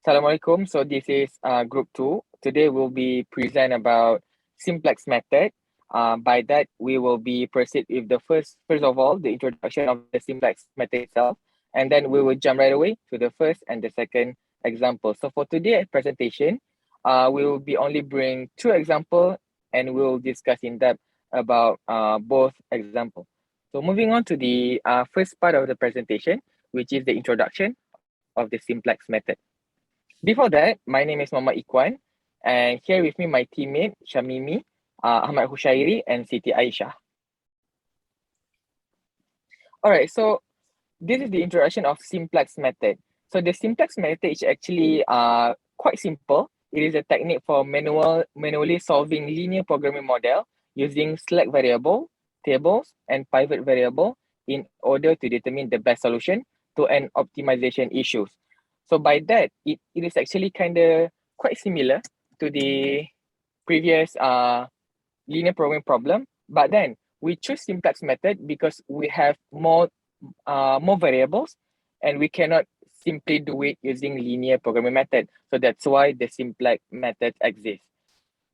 Assalamualaikum. So this is group 2. Today we'll be present about Simplex method. By that we will be proceed with the first of all the introduction of the Simplex method itself, and then we will jump right away to the first and the second example. So for today's presentation, we will be only bring 2 examples and we'll discuss in depth about both examples. So moving on to the first part of the presentation, which is the introduction of the Simplex method. Before that, my name is Muhammad Ikhwan, and here with me my teammate Syamimi, Ahmad Khusairi, and Siti Aishah. All right, so this is the introduction of Simplex method. So the Simplex method is actually quite simple. It is a technique for manually solving linear programming model using select variable, tables, and pivot variable in order to determine the best solution to an optimization issues. So by that, it is actually kind of quite similar to the previous linear programming problem, but then we choose Simplex method because we have more variables and we cannot simply do it using linear programming method. So that's why the Simplex method exists.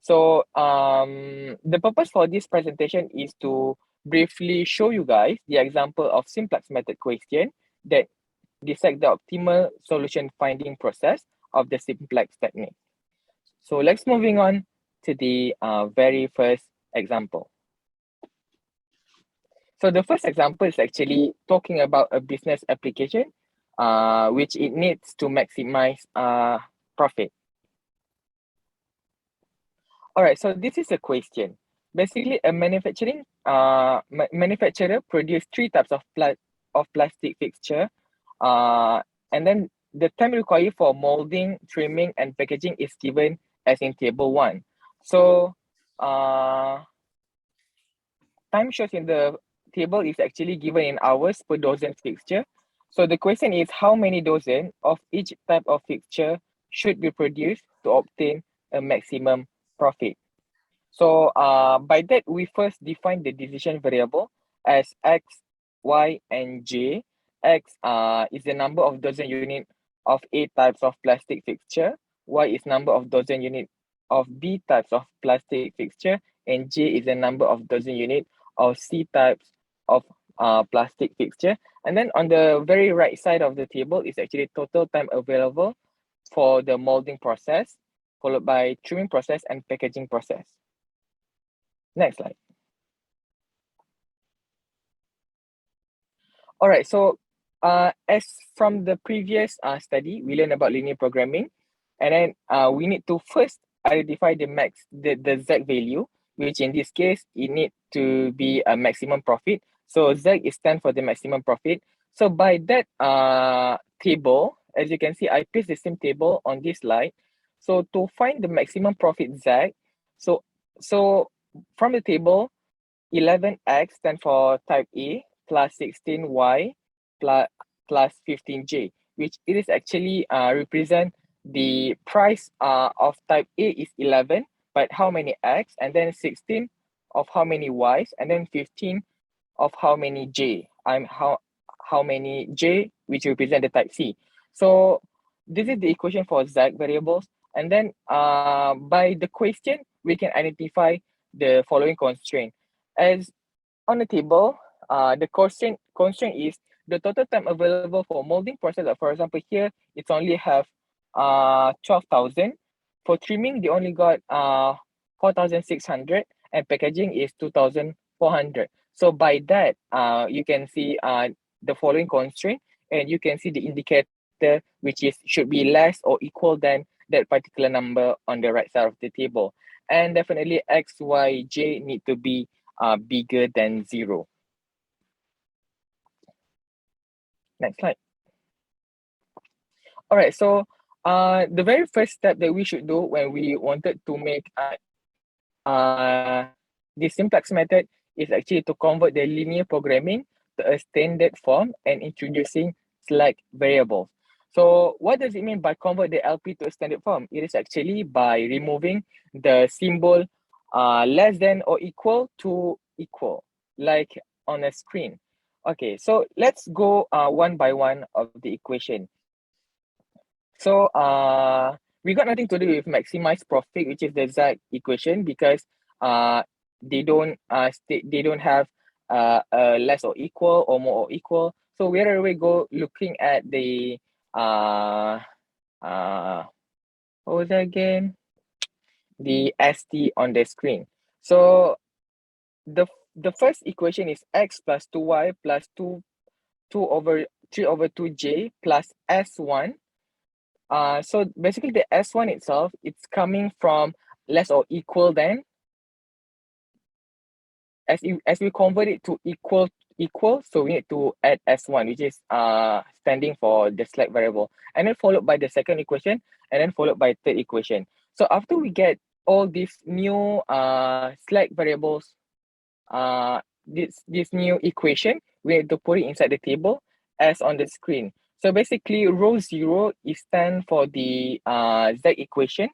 So the purpose for this presentation is to briefly show you guys the example of Simplex method question that dissect the optimal solution finding process of the Simplex technique. So let's moving on to the very first example. So the first example is actually talking about a business application which it needs to maximize profit. All right, so this is a question. Basically, a manufacturer produce 3 types of plastic fixture, and then the time required for molding, trimming, and packaging is given as in table 1. So time shows in the table is actually given in hours per dozen fixture. So the question is how many dozen of each type of fixture should be produced to obtain a maximum profit. So by that, we first define the decision variable as X, Y, and J. X is the number of dozen unit of A types of plastic fixture. Y is number of dozen unit of B types of plastic fixture. And J is the number of dozen unit of C types of plastic fixture. And then on the very right side of the table is actually total time available for the molding process, followed by trimming process and packaging process. Next slide. All right, so as from the previous study, we learned about linear programming, and then we need to first identify the Z value, which in this case, it need to be a maximum profit. So Z is stand for the maximum profit. So by that table, as you can see, I paste the same table on this slide. So to find the maximum profit Z, so from the table, 11x stand for type A plus 16y plus 15j, which it is actually represent the price of type A is 11, but how many x, and then 16 of how many y's, and then 15 of how many j. How many j, which represent the type C. So this is the equation for Z variables, and then by the question we can identify the following constraint. As on the table, the constraint is the total time available for molding process. For example, here it's only have 12,000. For trimming, they only got 4,600, and packaging is 2,400. So by that, you can see the following constraint, and you can see the indicator which should be less or equal than that particular number on the right side of the table. And definitely X, Y, J need to be bigger than 0. Next slide. All right, so the very first step that we should do when we wanted to make the Simplex method is actually to convert the linear programming to a standard form and introducing select variables. So what does it mean by convert the LP to a standard form? It is actually by removing the symbol less than or equal to equal, like on a screen. Okay, so let's go one by one of the equation. So we got nothing to do with maximize profit, which is the exact equation, because uh they don't they don't have less or equal or more or equal. So wherever we go looking at the uh what was that again? The ST on the screen. So the the first equation is x plus 2y plus 2 over 3 over 2j plus s1. So basically the S1 itself, it's coming from less or equal than, as we convert it to equal, so we need to add S1, which is standing for the slack variable, and then followed by the second equation, and then followed by third equation. So after we get all these new slack variables, this new equation, we need to put it inside the table as on the screen. So basically, row 0 is stand for the Z equation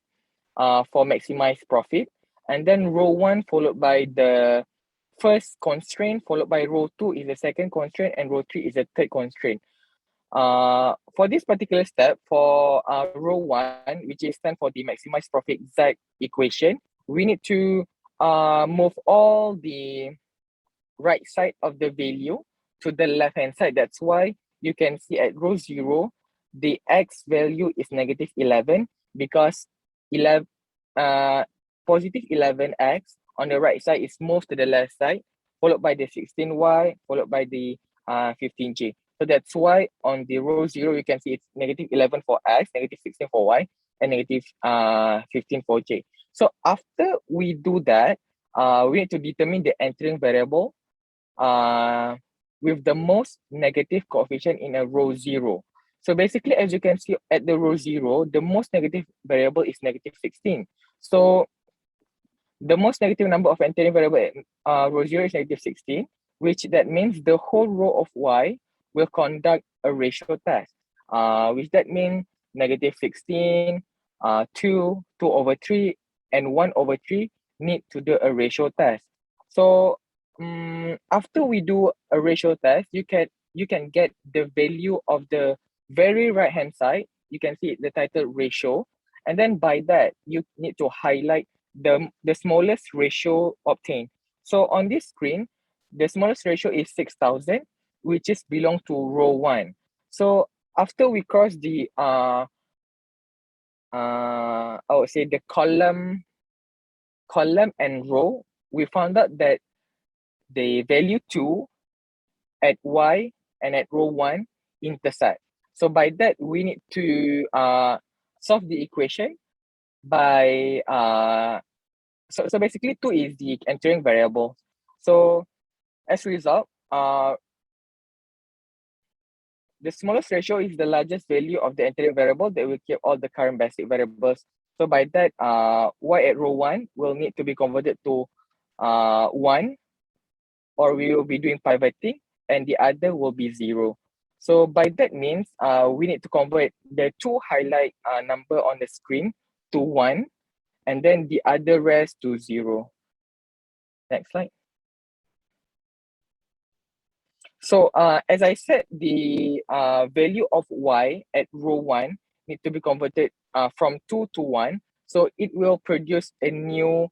for maximize profit, and then row 1 followed by the first constraint, followed by row 2 is the second constraint, and row 3 is the third constraint. For this particular step, for row 1, which is stand for the maximize profit Z equation, we need to move all the right side of the value to the left hand side. That's why you can see at row 0, the x value is negative 11, because 11 positive 11x on the right side is moved to the left side, followed by the 16y, followed by the 15j. So that's why on the row 0, you can see it's negative 11 for x, negative 16 for y, and negative 15 for j. So after we do that, we need to determine the entering variable uh, with the most negative coefficient in a row 0. So basically, as you can see at the row 0, the most negative variable is negative 16. So the most negative number of entering variable at row 0 is negative 16, which that means the whole row of y will conduct a ratio test, which that means negative 16, 2 over 3, and 1 over 3 need to do a ratio test. So after we do a ratio test, you can get the value of the very right hand side. You can see the title ratio, and then by that you need to highlight the smallest ratio obtained. So on this screen, the smallest ratio is 6,000, which is belong to row 1. So after we cross the I would say the column and row, we found out that the value 2 at y and at row 1 intersect. So by that, we need to solve the equation by so basically 2 is the entering variable. So as a result, the smallest ratio is the largest value of the entering variable that will keep all the current basic variables. So by that, y at row 1 will need to be converted to 1, or we will be doing pivoting, and the other will be 0. So by that means, we need to convert the 2 highlight number on the screen to 1, and then the other rest to 0. Next slide. So as I said, the value of y at row 1 need to be converted from 2 to 1. So it will produce a new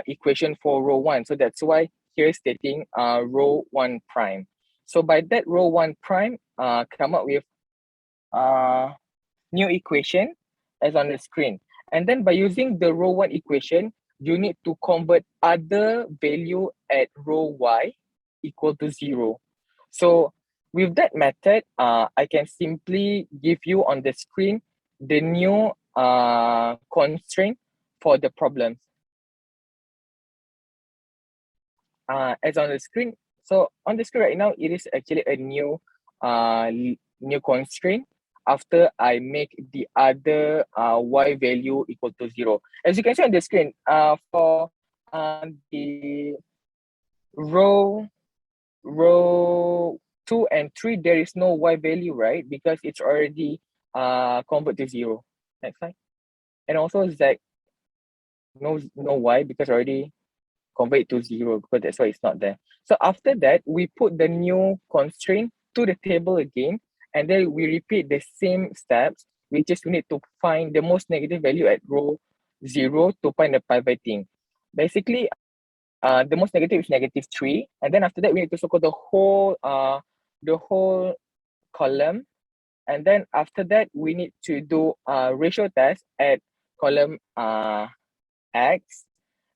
equation for row 1. So that's why here stating row 1 prime. So by that row 1 prime, come up with new equation as on the screen. And then by using the row 1 equation, you need to convert other value at row y equal to 0. So with that method, I can simply give you on the screen the new constraint for the problems. As on the screen, so on the screen right now, it is actually a new new constraint after I make the other y value equal to 0. As you can see on the screen, for the row 2 and 3, there is no y value, right? Because it's already converted to 0. Next slide. And also z, no y because already convert it to 0, because that's why it's not there. So after that, we put the new constraint to the table again, and then we repeat the same steps which is we need to find the most negative value at row 0 to find the pivoting. Basically, the most negative is -3, and then after that we need to circle the whole column, and then after that we need to do a ratio test at column X,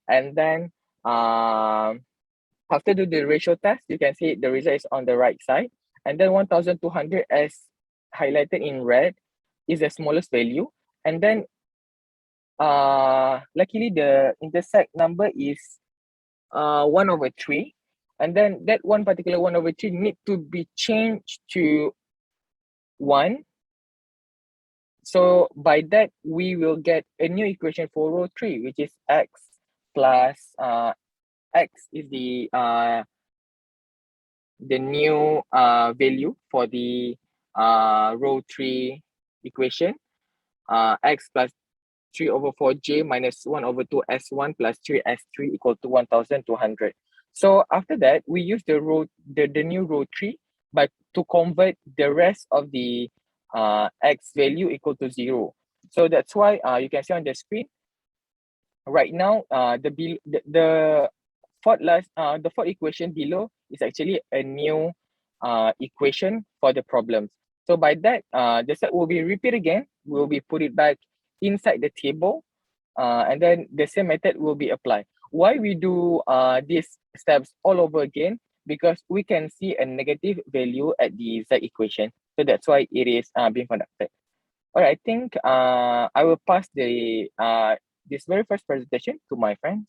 and then after do the ratio test, you can see the result is on the right side, and then 1200 as highlighted in red is the smallest value, and then luckily the intersect number is 1/3, and then that one particular 1/3 need to be changed to 1. So by that we will get a new equation for row 3, which is x plus x is the new value for the row 3 equation, x plus 3/4j minus 1/2 s1 plus 3 s3 equal to 1200. So after that, we use the new row 3, but to convert the rest of the x value equal to 0. So that's why you can see on the screen right now, the fourth equation below is actually a new equation for the problems. So by that, the set will be repeat again. We'll be put it back inside the table, and then the same method will be applied. Why we do these steps all over again? Because we can see a negative value at the z equation. So that's why it is being conducted. All right, I think I will pass the this very first presentation to my friends.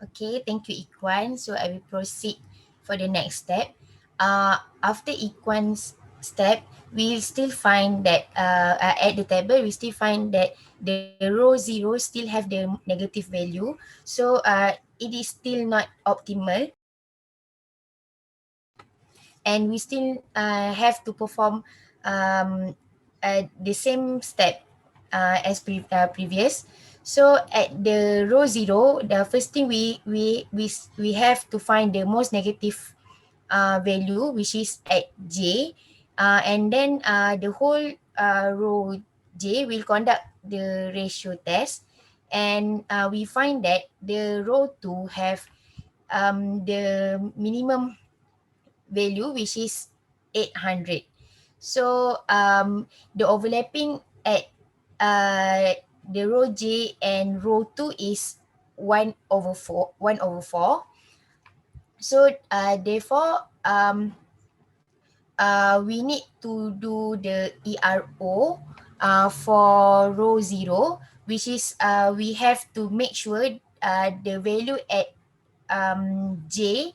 Okay, thank you, Ikhwan. So I will proceed for the next step. After Ikhwan's step, we still find that at the table, we still find that the row 0 still have the negative value. So it is still not optimal. And we still have to perform the same step as previous. So at the row 0, the first thing we have to find the most negative value, which is at j, and then the whole row j will conduct the ratio test, and we find that the row 2 have the minimum value, which is 800. So the overlapping at the row j and row 2 is 1/4. So therefore we need to do the ERO for row 0, which is we have to make sure the value at j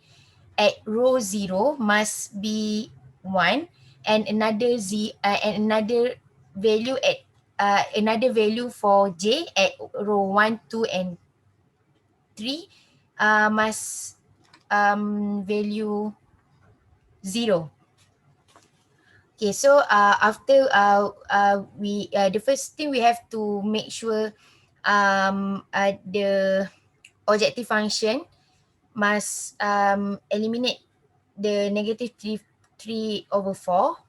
at row 0 must be 1, and another value at another value for j at row 1, 2 and 3 must value 0. Okay, so after we the first thing we have to make sure the objective function must eliminate the negative 3/4.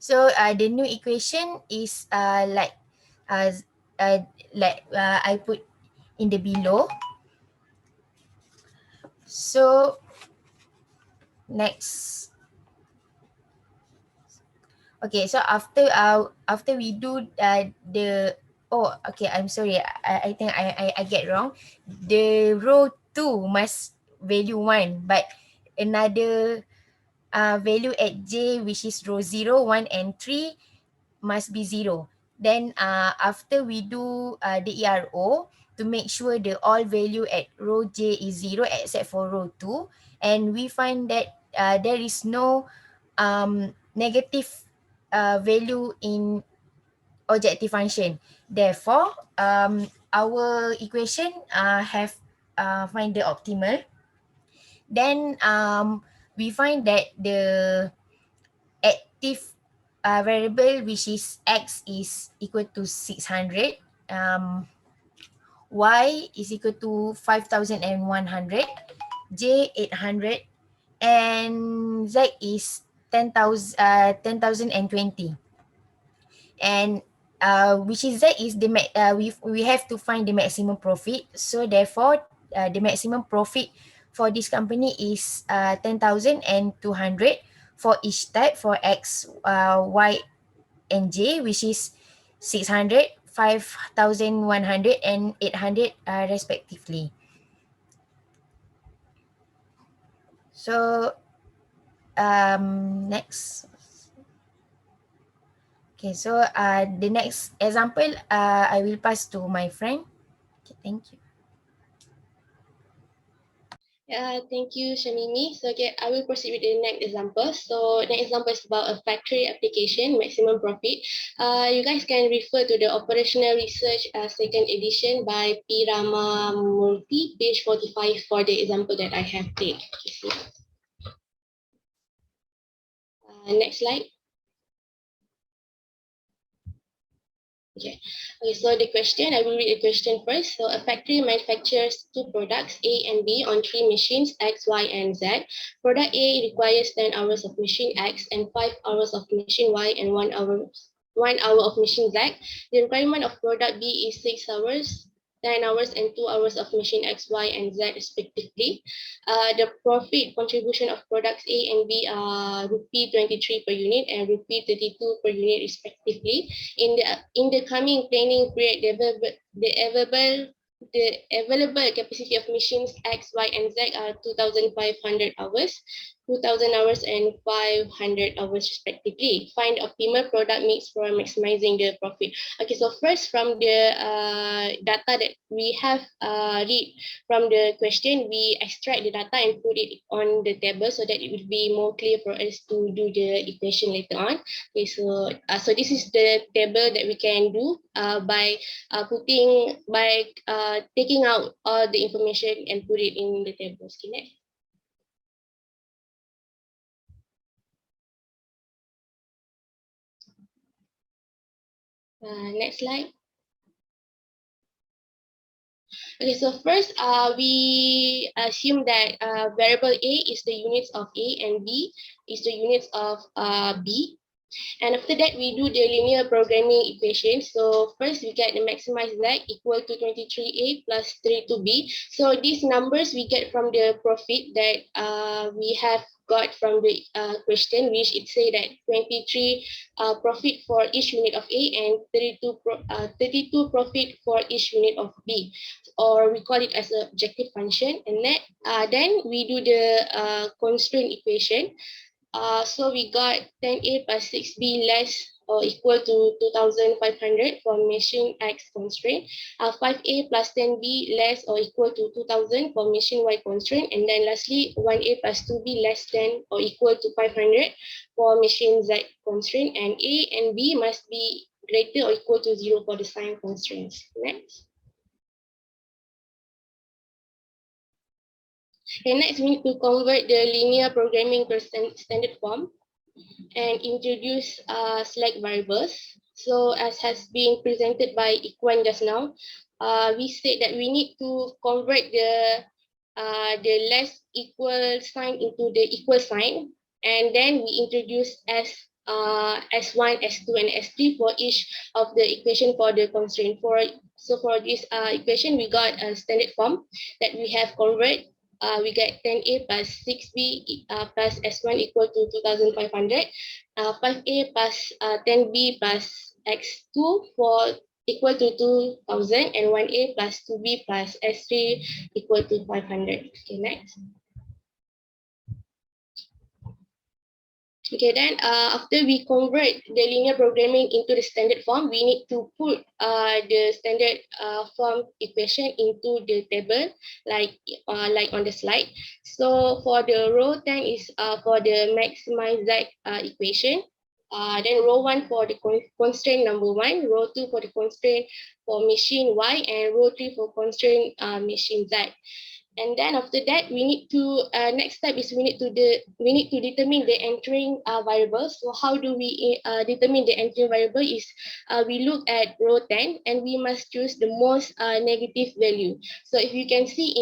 So the new equation is uh, I put in the below. So next, okay. So after we do the I'm sorry. I think I get wrong. The row 2 must value 1, but another value at j, which is row 0, 1 and 3 must be 0. Then after we do the ERO to make sure the all value at row j is 0 except for row 2, and we find that there is no negative value in objective function. Therefore, our equation have find the optimal. Then we find that the active variable, which is x, is equal to 600, y is equal to 5100, j 800, and z is 10,020, and which is that is the we have to find the maximum profit. So therefore, the maximum profit for this company is 10,200 for each type for X, Y, and J, which is 600, 5,100, and 800 respectively. So next. Okay, so the next example, I will pass to my friend. Okay, thank you. Thank you, Syamimi. So, okay, I will proceed with the next example. So, the example is about a factory application, maximum profit. You guys can refer to the operational research second edition by P. Ramamurthy, page 45 for the example that I have played. Next slide. Okay. Okay, so the question, I will read the question first. So a factory manufactures two products, A and B, on three machines, X, Y, and Z. Product A requires 10 hours of machine X and 5 hours of machine Y and 1 hour of machine Z. The requirement of product B is 6 hours, 10 hours, and 2 hours of machine X, Y, and Z respectively. The profit contribution of products A and B are rupee 23 per unit and rupee 32 per unit respectively. In the coming planning period, the available capacity of machines X, Y, and Z are 2,500 hours, 2,000 hours, and 500 hours respectively. Find optimal product mix for maximizing the profit. Okay, so first from the data that we have read from the question, we extract the data and put it on the table so that it will be more clear for us to do the equation later on. Okay, so this is the table that we can do by taking out all the information and put it in the table. Okay, next. Next slide. Okay, so first, we assume that variable A is the units of A and B is the units of B. And after that, we do the linear programming equation. So first, we get the maximized Z equal to 23A plus 32B. So these numbers we get from the profit that we have got from the question, which it say that 23 profit for each unit of A and 32 profit for each unit of B, or we call it as an objective function. And then we do the constraint equation. So we got 10A plus 6B less or equal to 2,500 for machine X constraint, 5A plus 10B less or equal to 2,000 for machine Y constraint, and then lastly 1A plus 2B less than or equal to 500 for machine Z constraint, and A and B must be greater or equal to 0 for the sign constraints. Next. And next, we need to convert the linear programming to standard form and introduce select variables. So as has been presented by Ikhwan just now, we said that we need to convert the less equal sign into the equal sign, and then we introduce S1, S2, and S3 for each of the equation for the constraint. So for this equation, we got a standard form that we have convert. We get 10A plus 6B plus S1 equal to 2,500, 5A plus 10B plus X2 for equal to 2,000, and 1A plus 2B plus S3 equal to 500. Okay, next. Okay, then after we convert the linear programming into the standard form, we need to put the standard form equation into the table like on the slide. So for the row 10 is for the maximized Z equation. Then row 1 for the constraint number 1, row 2 for the constraint for machine Y, and row 3 for constraint machine Z. And then after that, we need to next step is we need to determine the entering variable. So how do we determine the entering variable? Is we look at row 10 and we must choose the most negative value. So if you can see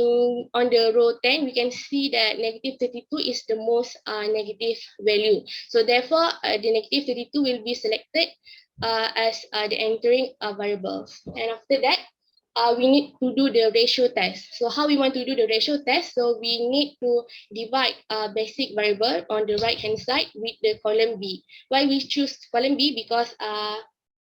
on the row 10, we can see that negative 32 is the most negative value. So therefore, the negative 32 will be selected as the entering variables. And after that, we need to do the ratio test. So how we want to do the ratio test? So we need to divide basic variable on the right hand side with the column B. Why we choose column B? Because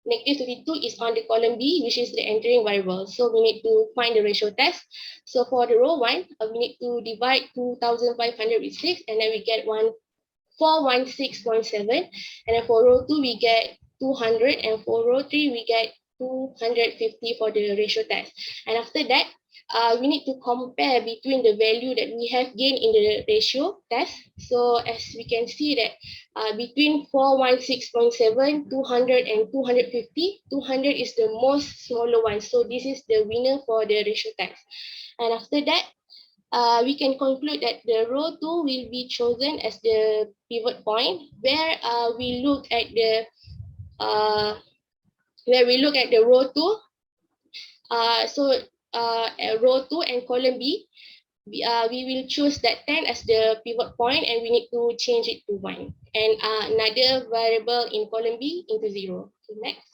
negative 32 is on the column B, which is the entering variable. So we need to find the ratio test. So for the row 1, we need to divide 2,500 with 6, and then we get 416.7. And then for row 2, we get 200, and for row 3, we get 250 for the ratio test. And after that, we need to compare between the value that we have gained in the ratio test. So as we can see that between 416.7, 200 and 250, 200 is the most smaller one. So this is the winner for the ratio test. And after that, we can conclude that the row 2 will be chosen as the pivot point, where we look at the row 2. Row 2 and column B, we will choose that 10 as the pivot point, and we need to change it to 1. And another variable in column B into 0. Okay, next.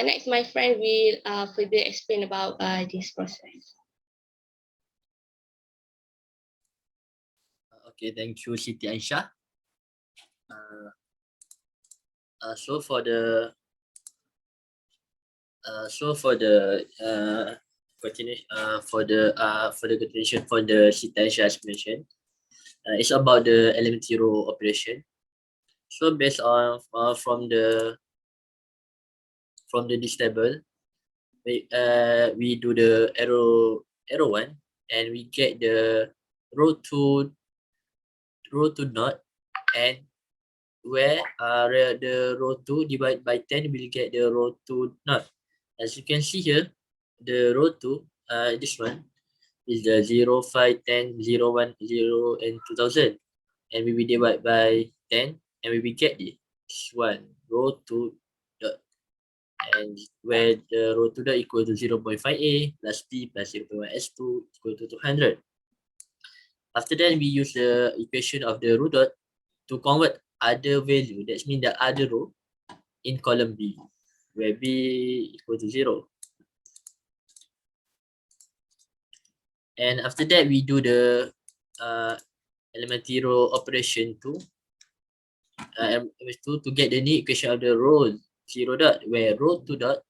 Next, my friend will further explain about this process. Okay, thank you, Siti Aishah. So for the continuation for the continuation for the Siti Aishah explanation, it's about the elementary row operation. So based on from the this table, we do the arrow 1, and we get the row 2 not, and where the row 2 divided by 10 will get the row 2 not. As you can see here, the row 2, this one is the 0, 5, 10, 0, 1, 0, and 2000, and we will divide by 10, and we will get this one, row 2 dot, and where the row 2 dot equal to 0.5a plus b plus 0.1s2 equal to 200. After that, we use the equation of the row dot to convert other value. That means the other row in column B, where b equal to 0. And after that, we do the elementary row operation to get the new equation of the row 0 dot, where row 2 dot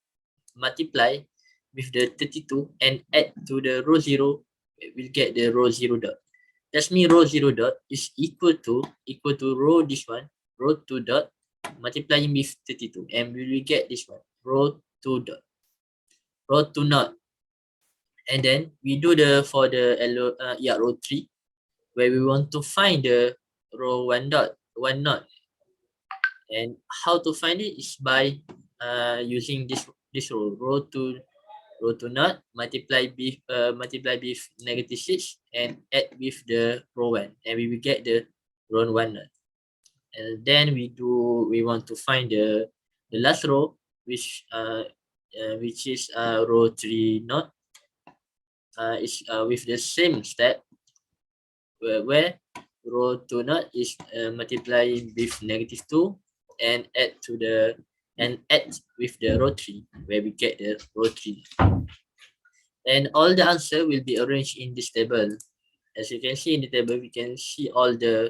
multiply with the 32 and add to the row 0, we'll get the row 0 dot. That means row 0 dot is equal to row this one, row 2 dot multiplying with 32, and we will get this one, row 2 dot, row 2 not. And then we do the for the row 3, where we want to find the row 1 dot, 1 not. And how to find it is by using this row 2 not multiply with negative 6 and add with the row 1, and we will get the row 1 not. And then we want to find the last row, which is row 3 not, is with the same step, where row 2 not is multiplying with negative 2 and add with the row 3, where we get the row 3. And all the answer will be arranged in this table. As you can see in the table, we can see all the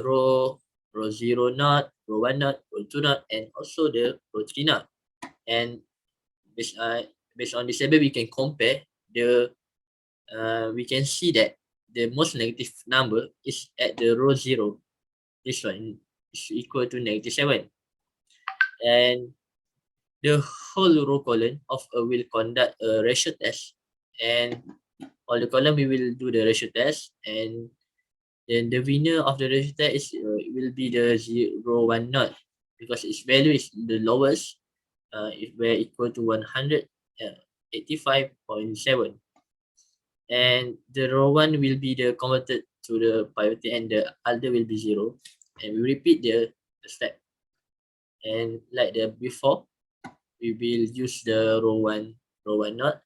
row 0 not, row 1 not, row 2 not, and also the row 3 not. And based on this table, we can compare the we can see that the most negative number is at the row 0. This one is equal to negative 7. And the whole row column will conduct a ratio test, and all the column we will do the ratio test, and then the winner of the ratio test will be the row 1 not, because its value is the lowest, if where equal to 185.7, and the row 1 will be the converted to the pivoting and the other will be 0, and we repeat the step. And like the before, we will use the row 1 not,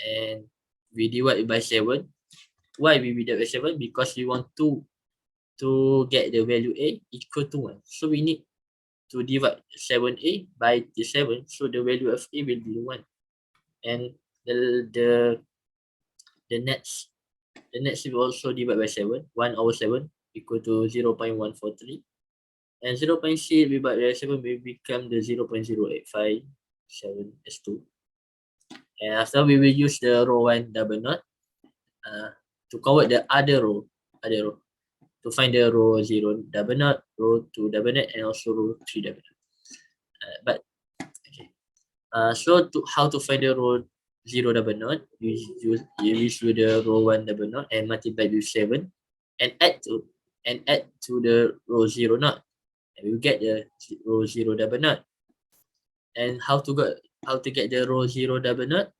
and we divide by 7. Why we divide by 7? Because we want to get the value A equal to 1. So we need to divide 7A by the 7, so the value of A will be 1. And the next will also divide by 7. 1 over 7 equal to 0.143. And 0.6 divided by 7 will become the 0.0857 S2. And after we will use the row 1 double knot to convert the other row to find the row 0 double knot, row 2 double knot, and also row 3 double knot. So how to find the row 0 double knot? You use the row 1 double knot and multiply with 7 and add to the row 0 knot, and we get the row 0 double knot. And how to get the row 0 double knot?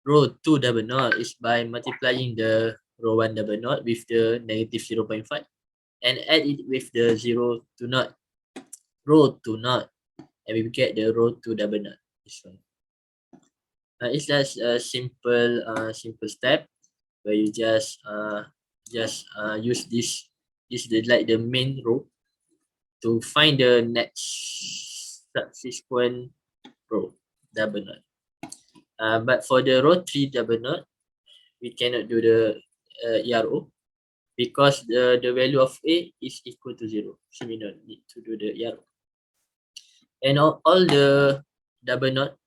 Row 2 double knot is by multiplying the row 1 double knot with the negative 0.5 and add it with the 0 to knot, row 2 knot, and we get the row 2 double knot. This one. It's just a simple step where you just use this like the main row to find the next subsequent row double knot. But for the row 3 double knot, we cannot do the ERO because the value of A is equal to 0, so we don't need to do the ERO. And all the double knot,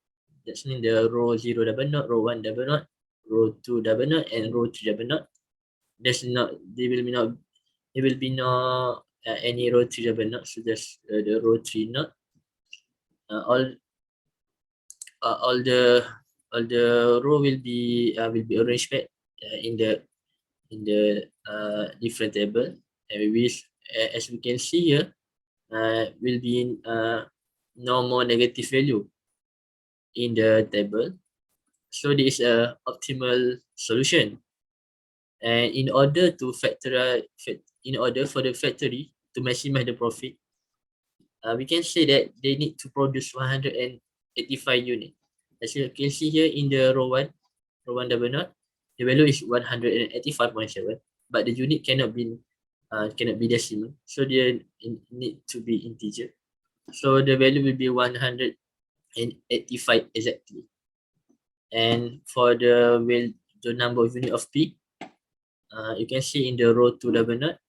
that's mean the row 0 double knot, row 1 double knot, row 2 double knot, and row 3 double knot. There will be no any row 3 double knot, so just the row 3 knot. All the row will be arranged back in the different table, and we wish, as we can see here, will be no more negative value in the table. So this is a optimal solution. And in order for the factory to maximize the profit, we can say that they need to produce 185 units. As you can see here in the row 1 double knot, the value is 185.7, but the unit cannot be decimal, so they need to be integer. So the value will be 185 exactly. And for the number of unit of P, you can see in the row 2 double knot,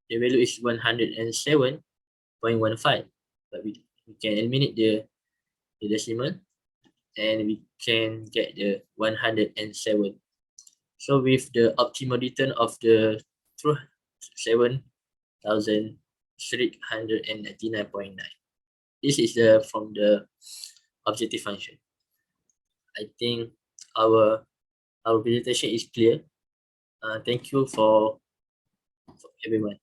the value is 107.15, but we can eliminate the decimal and we can get the 107. So with the optimal return of the 7,399.9. This is from the objective function. I think our presentation is clear. Thank you for everyone.